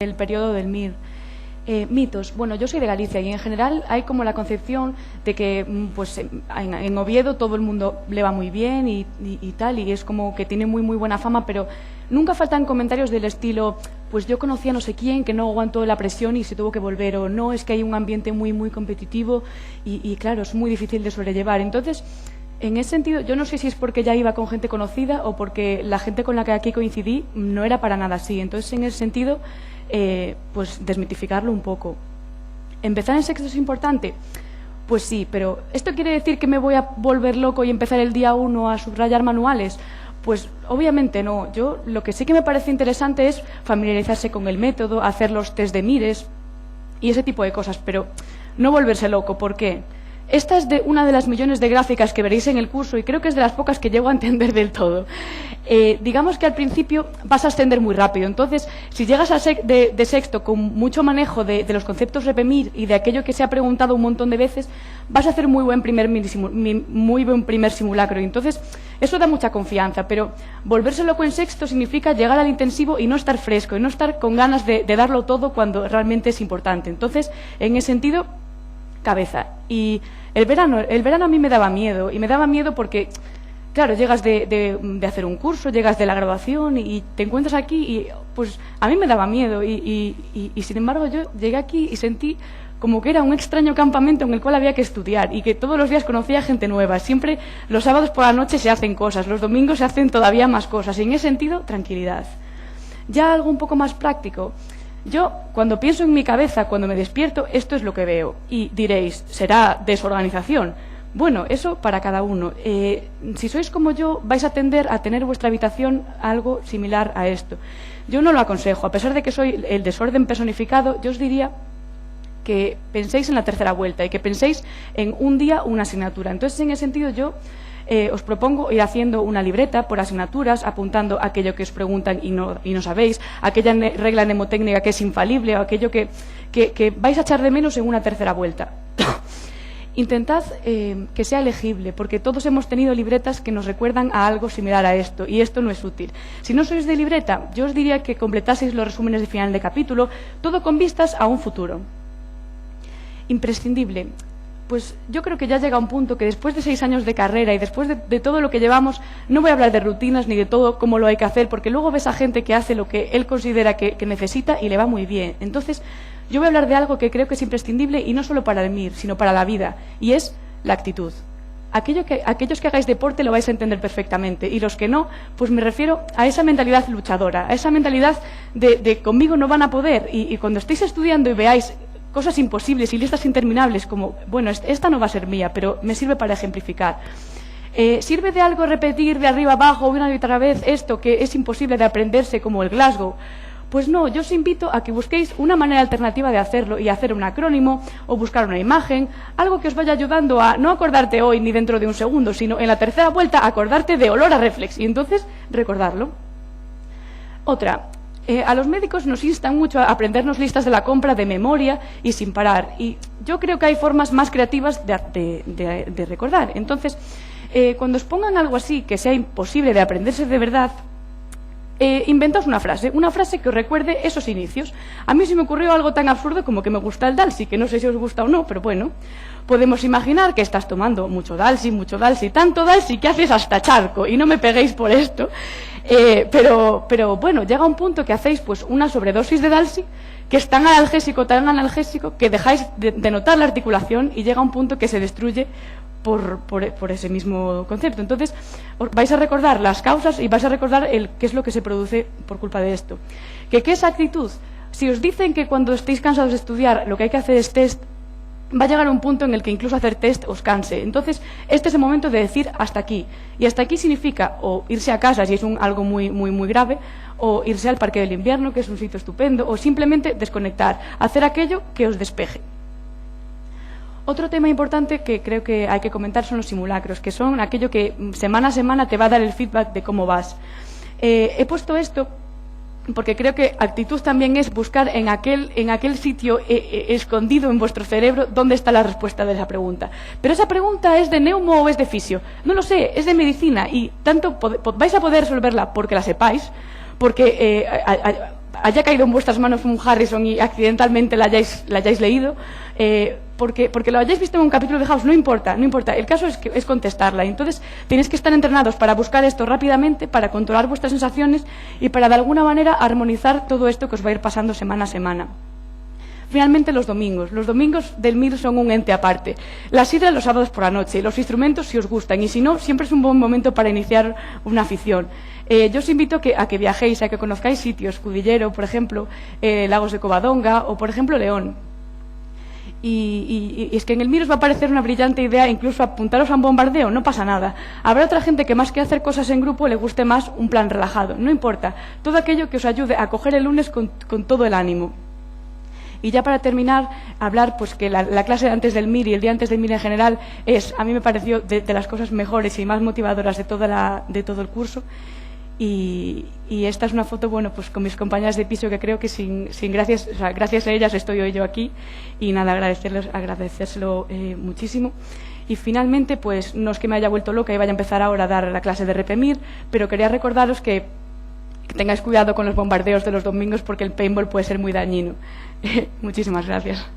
el periodo del MIR. Mitos. Bueno, yo soy de Galicia y en general hay como la concepción de que pues en Oviedo todo el mundo le va muy bien y tal, y es como que tiene muy buena fama, pero nunca faltan comentarios del estilo, pues yo conocí a no sé quién que no aguantó la presión y se tuvo que volver, o no, es que hay un ambiente muy competitivo y claro, es muy difícil de sobrellevar. Entonces, en ese sentido, yo no sé si es porque ya iba con gente conocida o porque la gente con la que aquí coincidí no era para nada así. Entonces, en ese sentido, pues desmitificarlo un poco. ¿Empezar en sexto es importante? Pues sí, pero ¿esto quiere decir que me voy a volver loco y empezar el día 1 a subrayar manuales? Pues obviamente no. Yo lo que sí que me parece interesante es familiarizarse con el método, hacer los test de Mires y ese tipo de cosas, pero no volverse loco. ¿Por qué? Esta es una de las millones de gráficas que veréis en el curso y creo que es de las pocas que llego a entender del todo. Digamos que al principio vas a ascender muy rápido, entonces si llegas de sexto con mucho manejo de los conceptos REPEMIR y de aquello que se ha preguntado un montón de veces, vas a hacer muy buen primer simulacro y entonces eso da mucha confianza, pero volverse loco en sexto significa llegar al intensivo y no estar fresco y no estar con ganas de darlo todo cuando realmente es importante. Entonces, en ese sentido, cabeza. Y el verano a mí me daba miedo, y me daba miedo porque, claro, llegas de hacer un curso, llegas de la graduación y te encuentras aquí y pues a mí me daba miedo y sin embargo yo llegué aquí y sentí como que era un extraño campamento en el cual había que estudiar y que todos los días conocía gente nueva. Siempre los sábados por la noche se hacen cosas, los domingos se hacen todavía más cosas y en ese sentido, tranquilidad. Ya algo un poco más práctico. Yo, cuando pienso en mi cabeza, cuando me despierto, esto es lo que veo. Y diréis, ¿será desorganización? Bueno, eso para cada uno. Si sois como yo, vais a tender a tener vuestra habitación algo similar a esto. Yo no lo aconsejo. A pesar de que soy el desorden personificado, yo os diría que penséis en la tercera vuelta y que penséis en un día una asignatura. Entonces, en ese sentido, yo os propongo ir haciendo una libreta por asignaturas, apuntando aquello que os preguntan y no sabéis, aquella regla mnemotécnica que es infalible o aquello que vais a echar de menos en una tercera vuelta. Intentad que sea legible, porque todos hemos tenido libretas que nos recuerdan a algo similar a esto, y esto no es útil. Si no sois de libreta, yo os diría que completaseis los resúmenes de final de capítulo, todo con vistas a un futuro. Imprescindible. Pues yo creo que ya llega un punto que después de 6 años de carrera y después de todo lo que llevamos, no voy a hablar de rutinas ni de todo cómo lo hay que hacer, porque luego ves a gente que hace lo que él considera que necesita y le va muy bien. Entonces, yo voy a hablar de algo que creo que es imprescindible y no solo para el MIR, sino para la vida, y es la actitud. Aquellos que hagáis deporte lo vais a entender perfectamente, y los que no, pues me refiero a esa mentalidad luchadora, a esa mentalidad de conmigo no van a poder, y cuando estéis estudiando y veáis cosas imposibles y listas interminables como, bueno, esta no va a ser mía, pero me sirve para ejemplificar. ¿Sirve de algo repetir de arriba abajo una y otra vez esto que es imposible de aprenderse como el Glasgow? Pues no, yo os invito a que busquéis una manera alternativa de hacerlo y hacer un acrónimo o buscar una imagen, algo que os vaya ayudando a no acordarte hoy ni dentro de un segundo, sino en la tercera vuelta acordarte de olor a reflex y entonces recordarlo. Otra. A los médicos nos instan mucho a aprendernos listas de la compra de memoria y sin parar. Y yo creo que hay formas más creativas de recordar. Entonces, cuando os pongan algo así que sea imposible de aprenderse de verdad, inventaos una frase que os recuerde esos inicios. A mí se me ocurrió algo tan absurdo como que me gusta el Dalsy, que no sé si os gusta o no, pero bueno. Podemos imaginar que estás tomando mucho Dalsy, tanto Dalsy que haces hasta charco, y no me peguéis por esto. Pero bueno, llega un punto que hacéis pues una sobredosis de Dalsy, que es tan analgésico que dejáis de notar la articulación y llega un punto que se destruye por ese mismo concepto. Entonces, vais a recordar las causas y vais a recordar qué es lo que se produce por culpa de esto. ¿Qué es actitud? Si os dicen que cuando estéis cansados de estudiar lo que hay que hacer es test, va a llegar un punto en el que incluso hacer test os canse. Entonces, este es el momento de decir hasta aquí. Y hasta aquí significa o irse a casa si es algo muy grave, o irse al Parque del Invierno, que es un sitio estupendo, o simplemente desconectar, hacer aquello que os despeje. Otro tema importante que creo que hay que comentar son los simulacros, que son aquello que semana a semana te va a dar el feedback de cómo vas. He puesto esto porque creo que actitud también es buscar en aquel sitio escondido en vuestro cerebro dónde está la respuesta de esa pregunta. Pero esa pregunta es de neumo o es de fisio. No lo sé, es de medicina y tanto vais a poder resolverla porque la sepáis, porque haya caído en vuestras manos un Harrison y accidentalmente la hayáis leído, porque lo hayáis visto en un capítulo de House, no importa. El caso es contestarla. Entonces, tenéis que estar entrenados para buscar esto rápidamente, para controlar vuestras sensaciones y para, de alguna manera, armonizar todo esto que os va a ir pasando semana a semana. Finalmente, los domingos del MIR son un ente aparte. La sidra los sábados por la noche, los instrumentos si os gustan, y si no, siempre es un buen momento para iniciar una afición. Yo os invito a que viajéis, a que conozcáis sitios, Cudillero, por ejemplo, Lagos de Covadonga o, por ejemplo, León. Y es que en el MIR os va a parecer una brillante idea incluso apuntaros a un bombardeo, no pasa nada. Habrá otra gente que más que hacer cosas en grupo le guste más un plan relajado, no importa. Todo aquello que os ayude a coger el lunes con todo el ánimo. Y ya para terminar, hablar pues que la clase de antes del MIR y el día antes del MIR en general a mí me pareció de las cosas mejores y más motivadoras de todo el curso. Y esta es una foto, bueno, pues con mis compañeras de piso que creo que gracias a ellas estoy hoy yo aquí. Y nada, agradecérselo muchísimo. Y finalmente, pues no es que me haya vuelto loca y vaya a empezar ahora a dar la clase de RPMIR, pero quería recordaros que tengáis cuidado con los bombardeos de los domingos porque el paintball puede ser muy dañino. Muchísimas gracias.